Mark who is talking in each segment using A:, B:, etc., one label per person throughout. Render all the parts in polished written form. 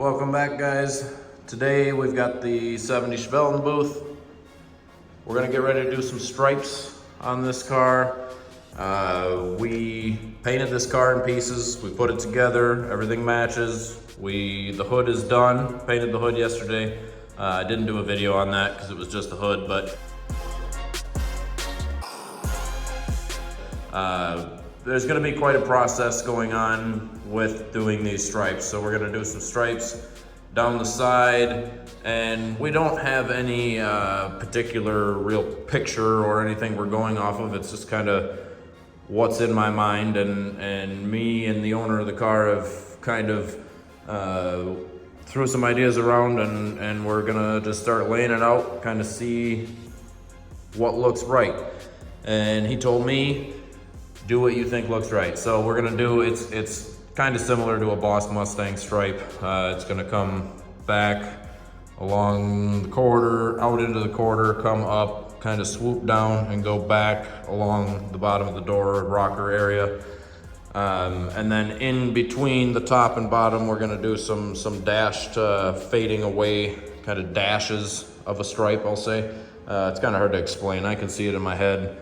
A: Welcome back, guys. Today we've got the 70 Chevelle in the booth. We're gonna get ready to do some stripes on this car. We painted this car in pieces. We put it together. Everything matches. The hood is done. Painted the hood yesterday. I didn't do a video on that because it was just the hood, but there's gonna be quite a process going on with doing these stripes. So we're gonna do some stripes down the side, and we don't have any particular real picture or anything we're going off of. It's just kind of what's in my mind, and me and the owner of the car have kind of threw some ideas around, and we're gonna just start laying it out, kind of see what looks right. And he told me, do what you think looks right. So we're gonna do, it's kind of similar to a Boss Mustang stripe. It's gonna come back along the quarter, out into the quarter, come up, kind of swoop down and go back along the bottom of the door rocker area. And then in between the top and bottom, we're gonna do some dashed fading away kind of dashes of a stripe, I'll say. It's kind of hard to explain. I can see it in my head.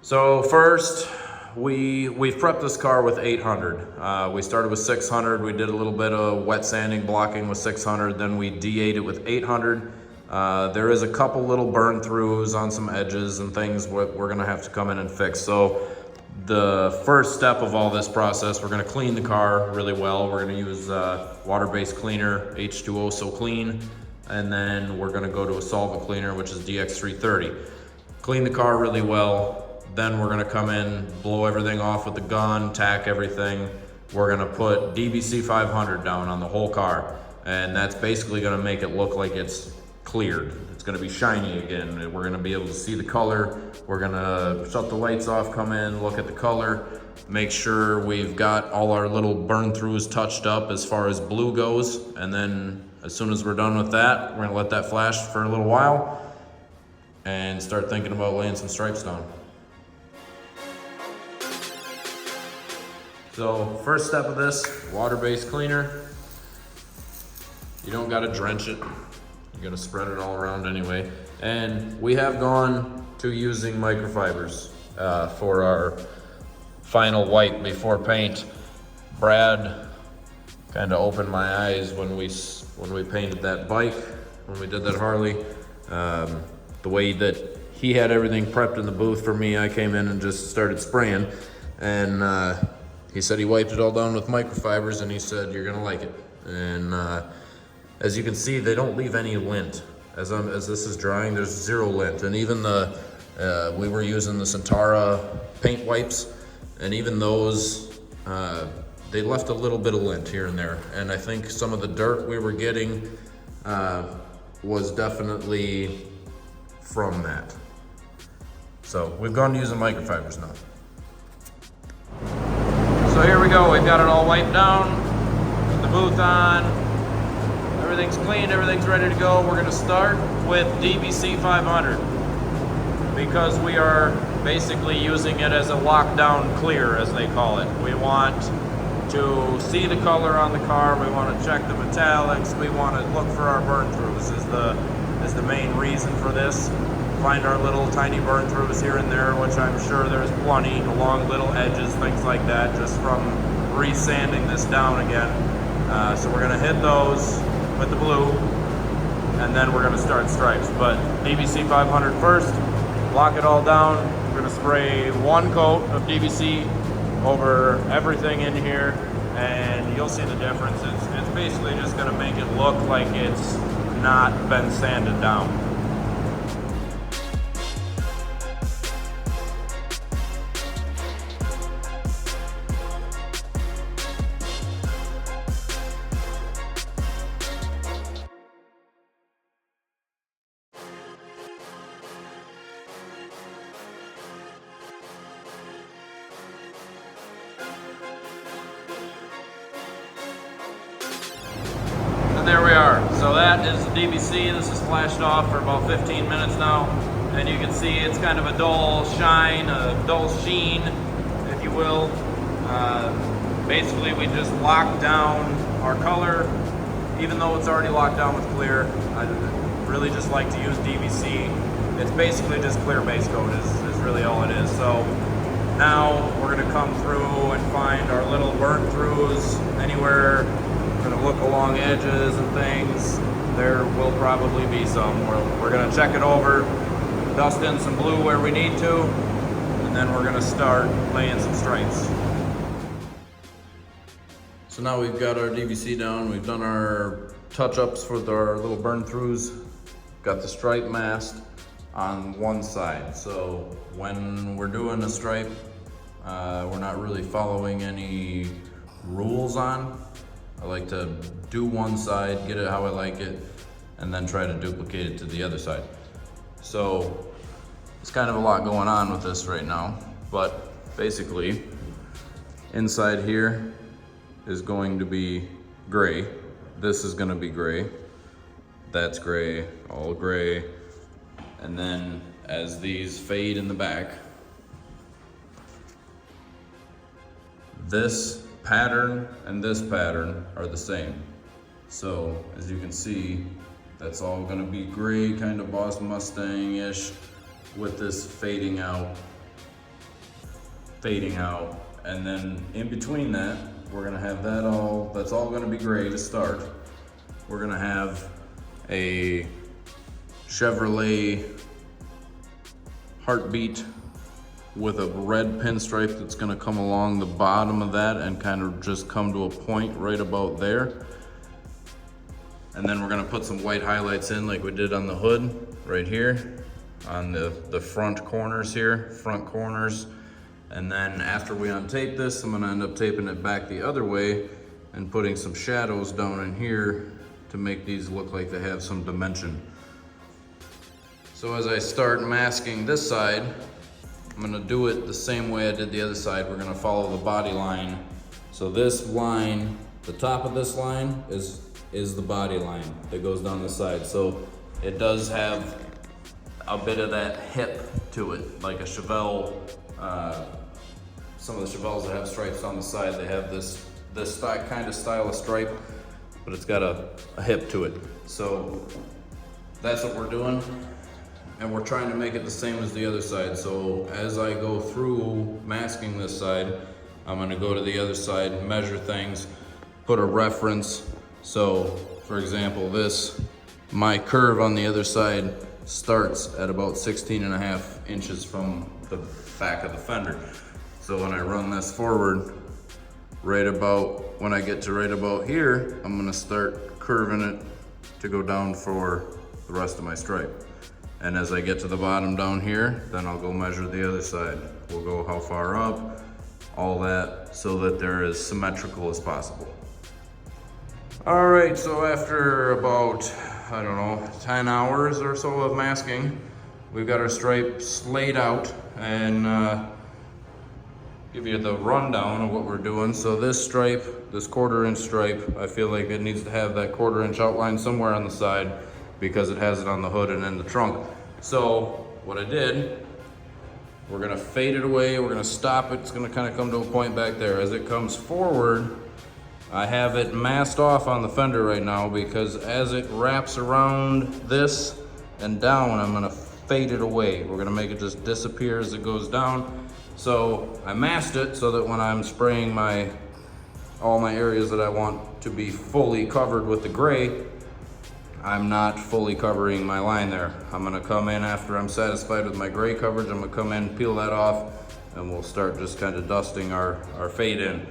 A: So first, we've prepped this car with 800. We started with 600. We did a little bit of wet sanding, blocking with 600. Then we D8'd it with 800. There is a couple little burn throughs on some edges and things we're gonna have to come in and fix. So the first step of all this process, we're gonna clean the car really well. We're gonna use water-based cleaner, H2O So Clean, and then we're gonna go to a solvent cleaner, which is DX330. Clean the car really well. Then we're gonna come in, blow everything off with the gun, tack everything. We're gonna put DBC 500 down on the whole car. And that's basically gonna make it look like it's cleared. It's gonna be shiny again. We're gonna be able to see the color. We're gonna shut the lights off, come in, look at the color, make sure we've got all our little burn throughs touched up as far as blue goes. And then as soon as we're done with that, we're gonna let that flash for a little while and start thinking about laying some stripes down. So first step of this, water-based cleaner. You don't gotta drench it. You're gonna spread it all around anyway. And we have gone to using microfibers for our final wipe before paint. Brad kind of opened my eyes when we painted that bike, when we did that Harley. The way that he had everything prepped in the booth for me, I came in and just started spraying. And he said he wiped it all down with microfibers, and he said, you're gonna like it. And as you can see, they don't leave any lint. As this is drying, there's zero lint. And even we were using the Centara paint wipes, and even those, they left a little bit of lint here and there. And I think some of the dirt we were getting was definitely from that. So we've gone to using microfibers now. So here we go, we've got it all wiped down, put the booth on, everything's clean, everything's ready to go. We're gonna start with DBC 500 because we are basically using it as a lockdown clear, as they call it. We want to see the color on the car, we want to check the metallics, we want to look for our burn throughs is the main reason for this. Find our little tiny burn throughs here and there, which I'm sure there's plenty along little edges, things like that, just from re-sanding this down again. So we're gonna hit those with the blue, and then we're gonna start stripes. But DBC 500 first, lock it all down. We're gonna spray one coat of DBC over everything in here, and you'll see the difference. It's basically just gonna make it look like it's not been sanded down. And there we are. So that is the DBC. This is flashed off for about 15 minutes now. And you can see it's kind of a dull shine, a dull sheen, if you will. Basically, we just locked down our color, even though it's already locked down with clear, I really just like to use DVC. It's basically just clear base coat is really all it is. So now we're gonna come through and find our little burnt throughs anywhere. We're gonna look along edges and things. There will probably be some. We're gonna check it over, dust in some blue where we need to, and then we're gonna start laying some stripes. So now we've got our DVC down, we've done our touch-ups for our little burn throughs, got the stripe masked on one side. So when we're doing a stripe, we're not really following any rules on. I like to do one side, get it how I like it, and then try to duplicate it to the other side. So it's kind of a lot going on with this right now, but basically inside here is going to be gray. This is gonna be gray. That's gray, all gray. And then as these fade in the back, this pattern and this pattern are the same. So as you can see, that's all gonna be gray, kind of Boss Mustang-ish, with this fading out. And then in between that, we're gonna have that's all gonna be gray to start. We're gonna have a Chevrolet heartbeat with a red pinstripe that's gonna come along the bottom of that and kind of just come to a point right about there. And then we're gonna put some white highlights in like we did on the hood right here on the front corners here, front corners. And then after we untape this, I'm gonna end up taping it back the other way and putting some shadows down in here to make these look like they have some dimension. So as I start masking this side, I'm gonna do it the same way I did the other side. We're gonna follow the body line. So this line, the top of this line is the body line that goes down the side. So it does have a bit of that hip to it, like a Chevelle. Some of the Chevelles that have stripes on the side, they have this kind of style of stripe, but it's got a hip to it. So that's what we're doing. And we're trying to make it the same as the other side. So as I go through masking this side, I'm gonna go to the other side, measure things, put a reference. So for example, my curve on the other side starts at about 16.5 inches from the back of the fender. So when I run this forward, when I get to right about here, I'm gonna start curving it to go down for the rest of my stripe. And as I get to the bottom down here, then I'll go measure the other side. We'll go how far up, all that, so that they're as symmetrical as possible. All right, so after about, 10 hours or so of masking, we've got our stripes laid out, and give you the rundown of what we're doing. So this stripe, this 1/4 inch stripe, I feel like it needs to have that 1/4 inch outline somewhere on the side because it has it on the hood and in the trunk. So what I did, we're gonna fade it away, we're gonna stop it, it's gonna kind of come to a point back there. As it comes forward, I have it masked off on the fender right now because as it wraps around this and down, I'm gonna fade it away. We're gonna make it just disappear as it goes down. So I masked it so that when I'm spraying all my areas that I want to be fully covered with the gray, I'm not fully covering my line there. I'm gonna come in after I'm satisfied with my gray coverage, I'm gonna come in, peel that off, and we'll start just kind of dusting our fade in.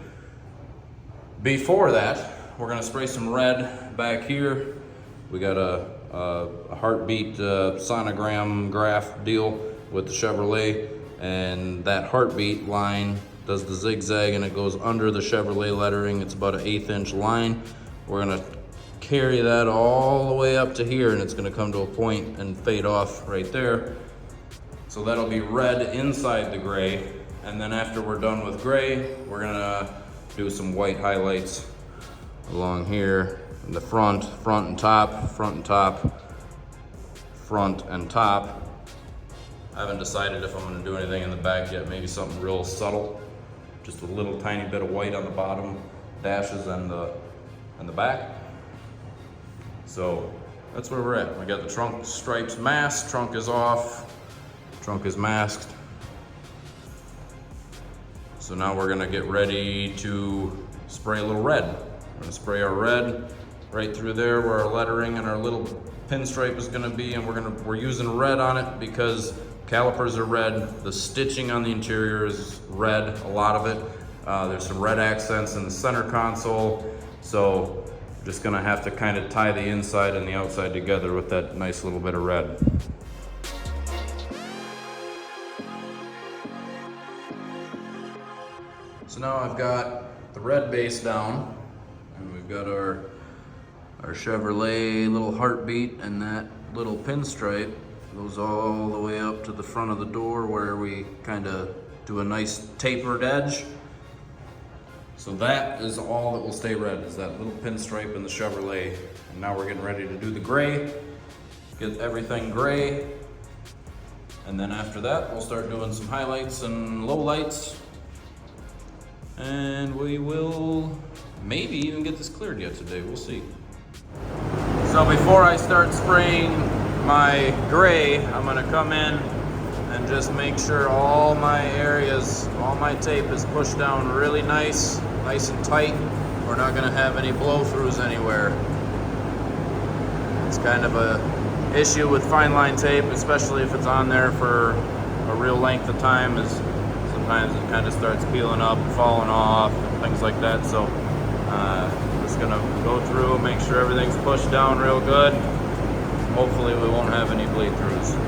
A: Before that, we're gonna spray some red back here. We got a heartbeat sonogram graph deal with the Chevrolet, and that heartbeat line does the zigzag and it goes under the Chevrolet lettering. It's about an 1/8 inch line. We're gonna carry that all the way up to here, and it's gonna come to a point and fade off right there. So that'll be red inside the gray. And then after we're done with gray, we're gonna do some white highlights along here in the front and top, front and top, front and top. I haven't decided if I'm gonna do anything in the back yet, maybe something real subtle. Just a little tiny bit of white on the bottom dashes and and the back. So that's where we're at. We got the trunk stripes masked, trunk is off, trunk is masked. So now we're gonna get ready to spray a little red. We're gonna spray our red right through there where our lettering and our little pinstripe is gonna be, and we're using red on it because calipers are red, the stitching on the interior is red, a lot of it. There's some red accents in the center console, so I'm just gonna have to kind of tie the inside and the outside together with that nice little bit of red. So now I've got the red base down, and we've got our Chevrolet little heartbeat, and that little pinstripe goes all the way up to the front of the door where we kind of do a nice tapered edge. So that is all that will stay red, is that little pinstripe in the Chevrolet. And now we're getting ready to do the gray, get everything gray. And then after that, we'll start doing some highlights and lowlights. And we will maybe even get this cleared yet today, we'll see. So before I start spraying my gray, I'm gonna come in and just make sure all my areas, all my tape is pushed down really nice and tight. We're not gonna have any blow-throughs anywhere. It's kind of a issue with fine line tape, especially if it's on there for a real length of time, is sometimes it kind of starts peeling up and falling off and things like that. So just gonna go through, make sure everything's pushed down real good. Hopefully we won't have any bleed throughs.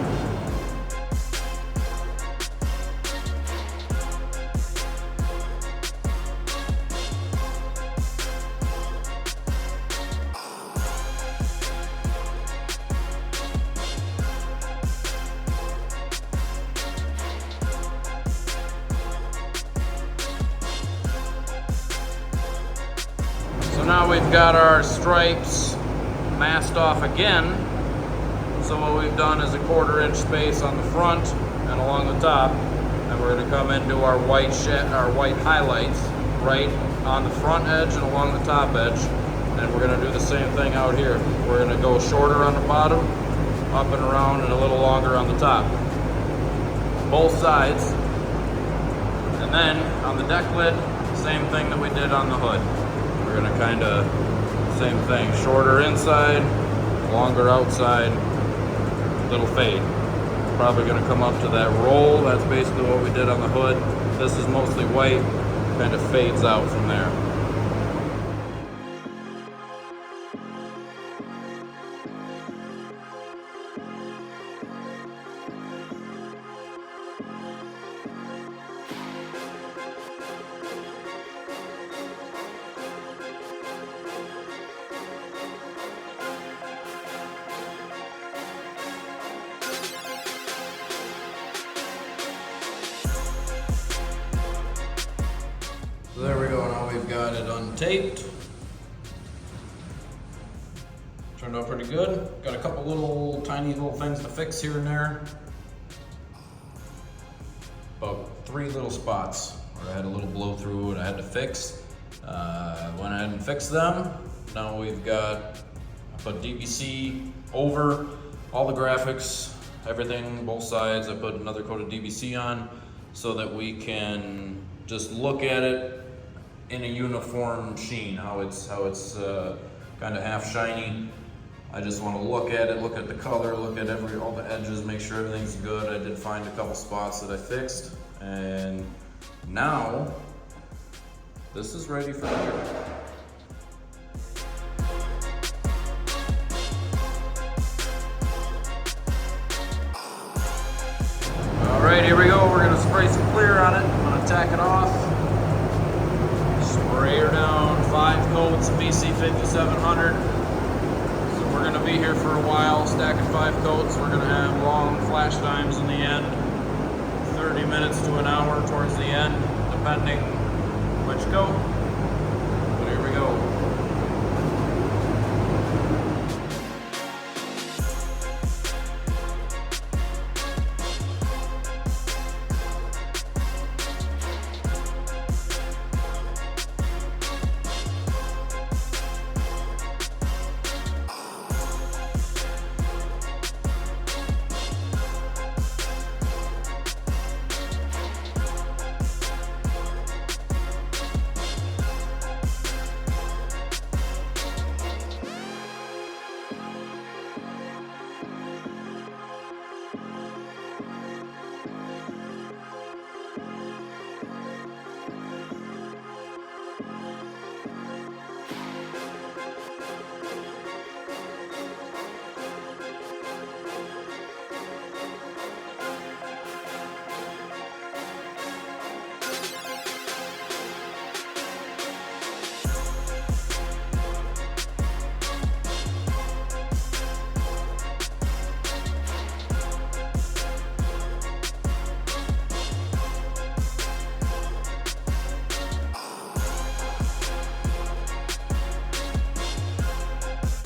A: So now we've got our stripes masked off again. So what we've done is a 1/4 inch space on the front and along the top, and we're going to come into our white highlights right on the front edge and along the top edge, and we're going to do the same thing out here. We're going to go shorter on the bottom, up and around, and a little longer on the top, both sides. And then on the deck lid, same thing that we did on the hood. We're going to kind of same thing, shorter inside, longer outside, little fade. Probably going to come up to that roll. That's basically what we did on the hood. This is mostly white, kind of fades out from there. So there we go, now we've got it untaped. Turned out pretty good. Got a couple little tiny little things to fix here and there. About 3 little spots where I had a little blow through and I had to fix. Went ahead and fixed them. Now we've got, I put DBC over all the graphics, everything, both sides. I put another coat of DBC on so that we can just look at it in a uniform sheen, how it's kind of half shiny. I just want to look at it, look at the color, look at all the edges, make sure everything's good. I did find a couple spots that I fixed, and now this is ready for the trip. Alright, here we go. We're going to spray some clear on it. I'm going to tack it off. Spray her down, 5 coats of BC 5700. So we're going to be here for a while, stacking 5 coats. We're going to have long flash times in the end, 30 minutes to an hour towards the end, depending which coat.